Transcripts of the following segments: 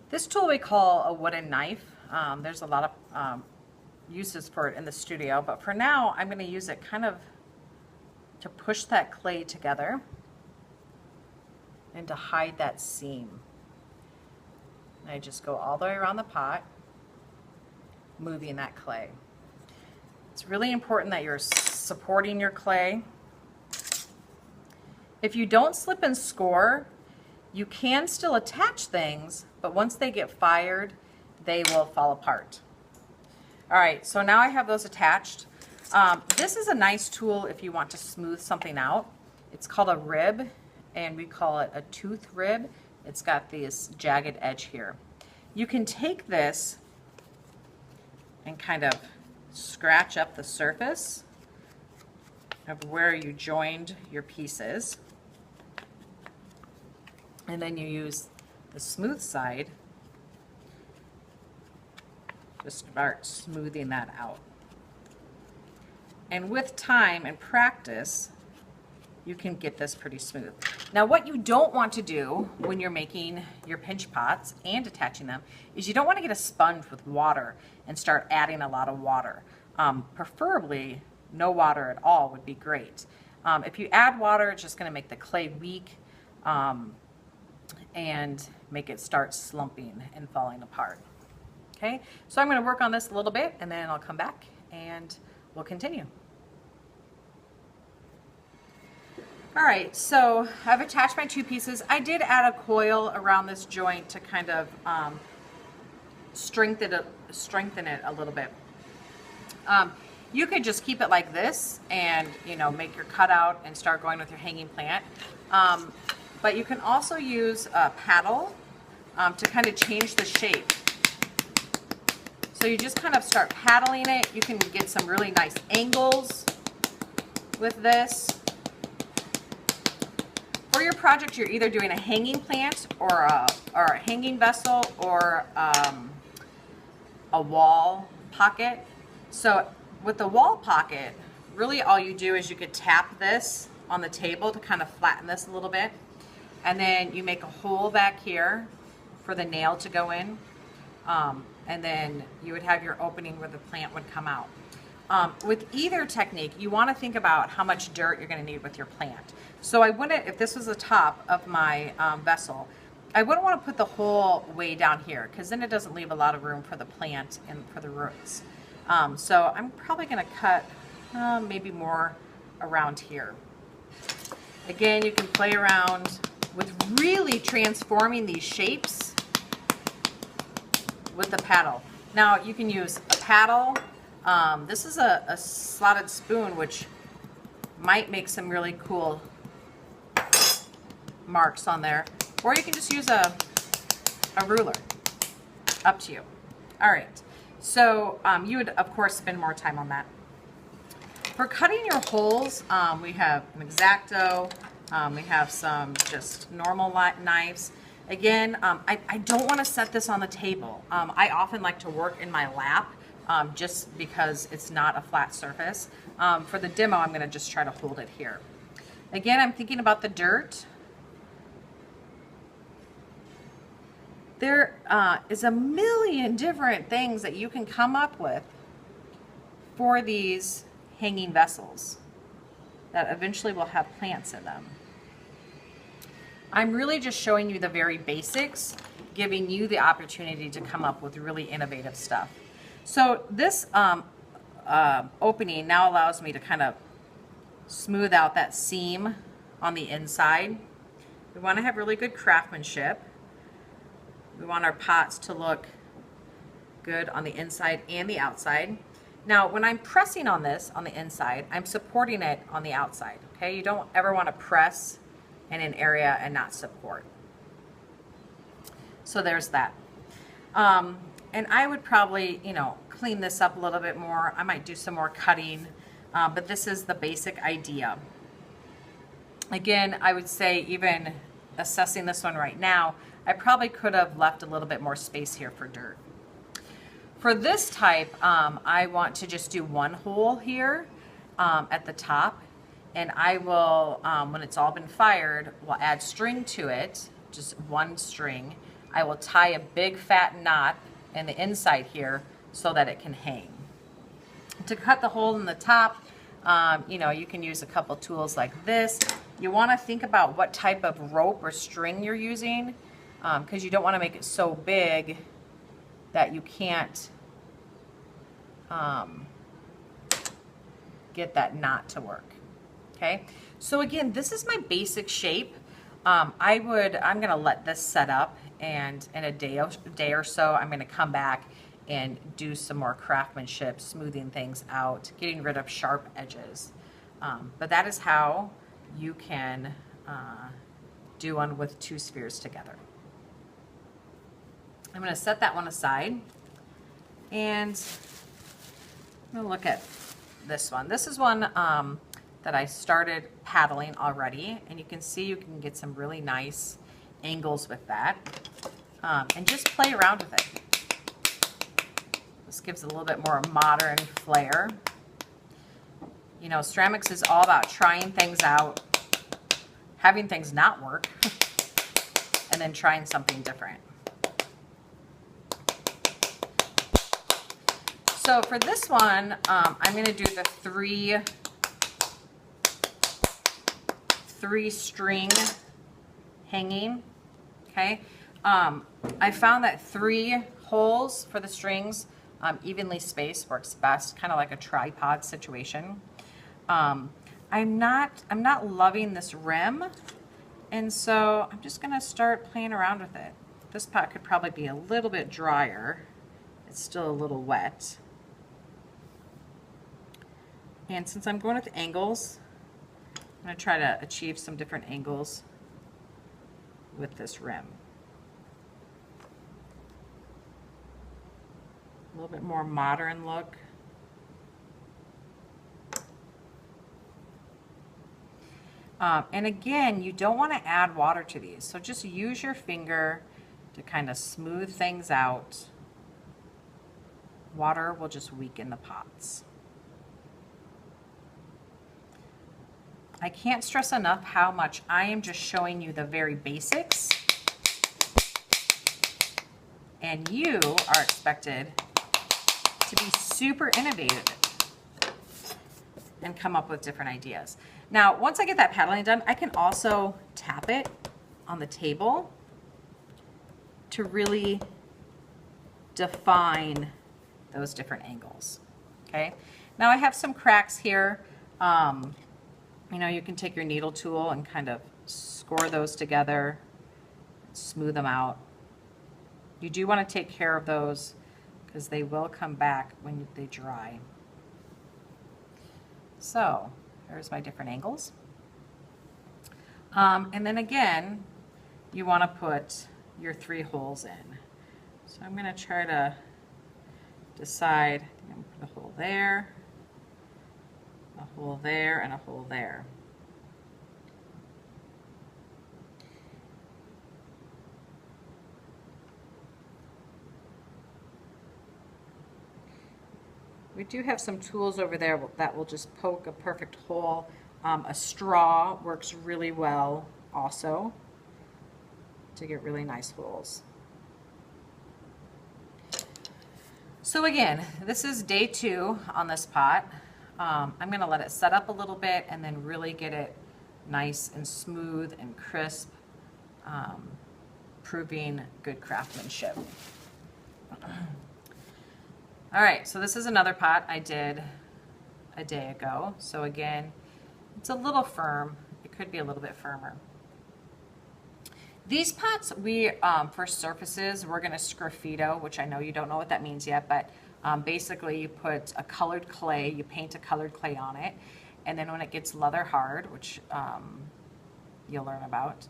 This tool we call a wooden knife. There's a lot of uses for it in the studio, but for now I'm going to use it kind of to push that clay together and to hide that seam. And I just go all the way around the pot, moving that clay. It's really important that you're supporting your clay. If you don't slip and score, you can still attach things, but once they get fired, they will fall apart. All right, so now I have those attached. This is a nice tool if you want to smooth something out. It's called a rib, and we call it a tooth rib. It's got this jagged edge here. You can take this and kind of scratch up the surface of where you joined your pieces. And then you use the smooth side to start smoothing that out. And with time and practice, you can get this pretty smooth. Now, what you don't want to do when you're making your pinch pots and attaching them is you don't want to get a sponge with water and start adding a lot of water. Preferably, no water at all would be great. If you add water, it's just going to make the clay weak and make it start slumping and falling apart. Okay, so I'm going to work on this a little bit and then I'll come back and we'll continue. All right, so I've attached my two pieces. I did add a coil around this joint to kind of strengthen it a little bit. You could just keep it like this and, you know, make your cutout and start going with your hanging plant. But you can also use a paddle to kind of change the shape. So you just kind of start paddling it. You can get some really nice angles with this. For your project, you're either doing a hanging plant or a hanging vessel or a wall pocket. So with the wall pocket, really all you do is you could tap this on the table to kind of flatten this a little bit. And then you make a hole back here for the nail to go in. And then you would have your opening where the plant would come out. With either technique, you want to think about how much dirt you're going to need with your plant. So I wouldn't, if this was the top of my vessel, I wouldn't want to put the hole way down here because then it doesn't leave a lot of room for the plant and for the roots. So I'm probably going to cut maybe more around here. Again, you can play around with really transforming these shapes with the paddle. Now you can use a paddle. This is a slotted spoon, which might make some really cool marks on there. Or you can just use a ruler. Up to you. All right. So you would, of course, spend more time on that. For cutting your holes, we have an X-Acto. We have some just normal knives. Again, I don't want to set this on the table. I often like to work in my lap just because it's not a flat surface. For the demo, I'm going to just try to hold it here. Again, I'm thinking about the dirt. There is a million different things that you can come up with for these hanging vessels that eventually will have plants in them. I'm really just showing you the very basics, giving you the opportunity to come up with really innovative stuff. So this opening now allows me to kind of smooth out that seam on the inside. We want to have really good craftsmanship. We want our pots to look good on the inside and the outside. Now, when I'm pressing on this on the inside, I'm supporting it on the outside, okay? You don't ever want to press in an area and not support. So there's that. And I would probably, you know, clean this up a little bit more. I might do some more cutting, but this is the basic idea. Again, I would say even assessing this one right now, I probably could have left a little bit more space here for dirt. For this type, I want to just do one hole here at the top, and I will, when it's all been fired, we'll add string to it, just one string, I will tie a big fat knot in the inside here so that it can hang. To cut the hole in the top, you know, you can use a couple tools like this. You want to think about what type of rope or string you're using, because you don't want to make it so big that you can't get that knot to work. Okay, so again, this is my basic shape. I'm gonna let this set up, and in a day or so, I'm gonna come back and do some more craftsmanship, smoothing things out, getting rid of sharp edges. But that is how you can do one with two spheres together. I'm gonna set that one aside, and I'm gonna look at this one. This is one that I started paddling already, and you can see you can get some really nice angles with that, and just play around with it. This gives a little bit more modern flair. You know, ceramics is all about trying things out, having things not work, and then trying something different. So for this one, I'm going to do the three string hanging. Okay, I found that 3 holes for the strings, evenly spaced, works best, kind of like a tripod situation. I'm not loving this rim, and so I'm just going to start playing around with it. This pot could probably be a little bit drier. It's still a little wet. And since I'm going with angles, I'm going to try to achieve some different angles with this rim. A little bit more modern look. And again, you don't want to add water to these, so just use your finger to kind of smooth things out. Water will just weaken the pots. I can't stress enough how much I am just showing you the very basics, and you are expected to be super innovative and come up with different ideas. Now, once I get that paddling done, I can also tap it on the table to really define those different angles. Okay, now I have some cracks here. You know, you can take your needle tool and kind of score those together, smooth them out. You do want to take care of those because they will come back when they dry. So there's my different angles. And then again, you want to put your 3 holes in. So I'm going to try to decide, I'm going to put a hole there, a hole there, and a hole there. We do have some tools over there that will just poke a perfect hole. A straw works really well also to get really nice holes. So again, this is day 2 on this pot. I'm going to let it set up a little bit and then really get it nice and smooth and crisp, proving good craftsmanship. All right, so this is another pot I did a day ago. So again, it's a little firm. It could be a little bit firmer. These pots, for surfaces, we're going to sgraffito, which I know you don't know what that means yet, but basically you put a colored clay, you paint a colored clay on it, and then when it gets leather hard, which you'll learn about,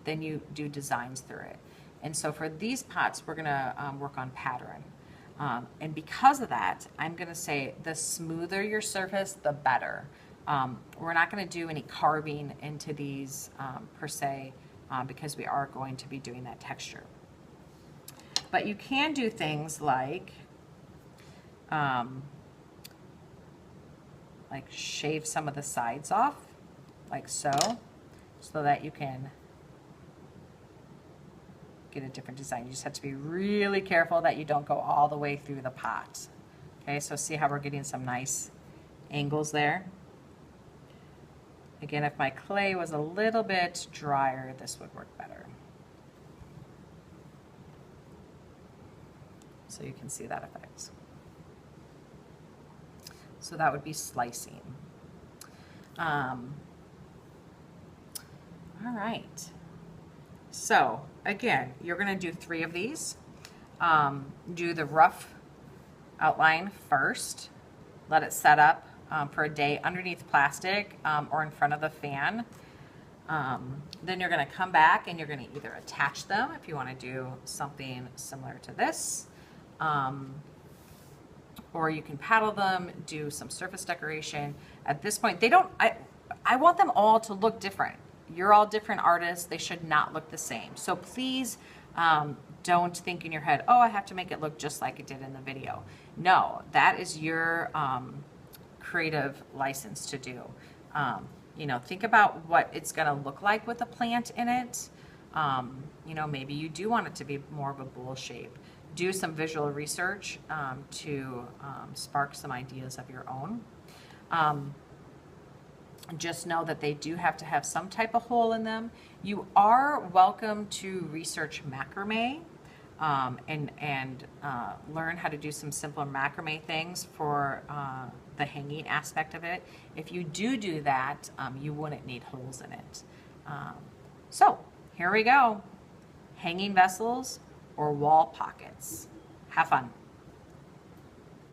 then you do designs through it. And so for these pots, we're going to work on pattern. And because of that, I'm going to say the smoother your surface, the better. We're not going to do any carving into these per se, because we are going to be doing that texture. But you can do things like shave some of the sides off, like so that you can get a different design. You just have to be really careful that you don't go all the way through the pot. Okay, so see how we're getting some nice angles there? Again, if my clay was a little bit drier, this would work better. So you can see that effect. So that would be slicing. All right. So again, you're going to do 3 of these. Do the rough outline first. Let it set up for a day underneath plastic or in front of the fan. Then you're going to come back and you're going to either attach them if you want to do something similar to this. Or you can paddle them, do some surface decoration. At this point, I want them all to look different. You're all different artists. They should not look the same. So please don't think in your head, oh, I have to make it look just like it did in the video. No, that is your creative license to do. You know, think about what it's going to look like with a plant in it. You know, maybe you do want it to be more of a bowl shape. Do some visual research to spark some ideas of your own. Just know that they do have to have some type of hole in them. You are welcome to research macrame and learn how to do some simpler macrame things for the hanging aspect of it. If you do that, you wouldn't need holes in it. So here we go. Hanging vessels or wall pockets. Have fun.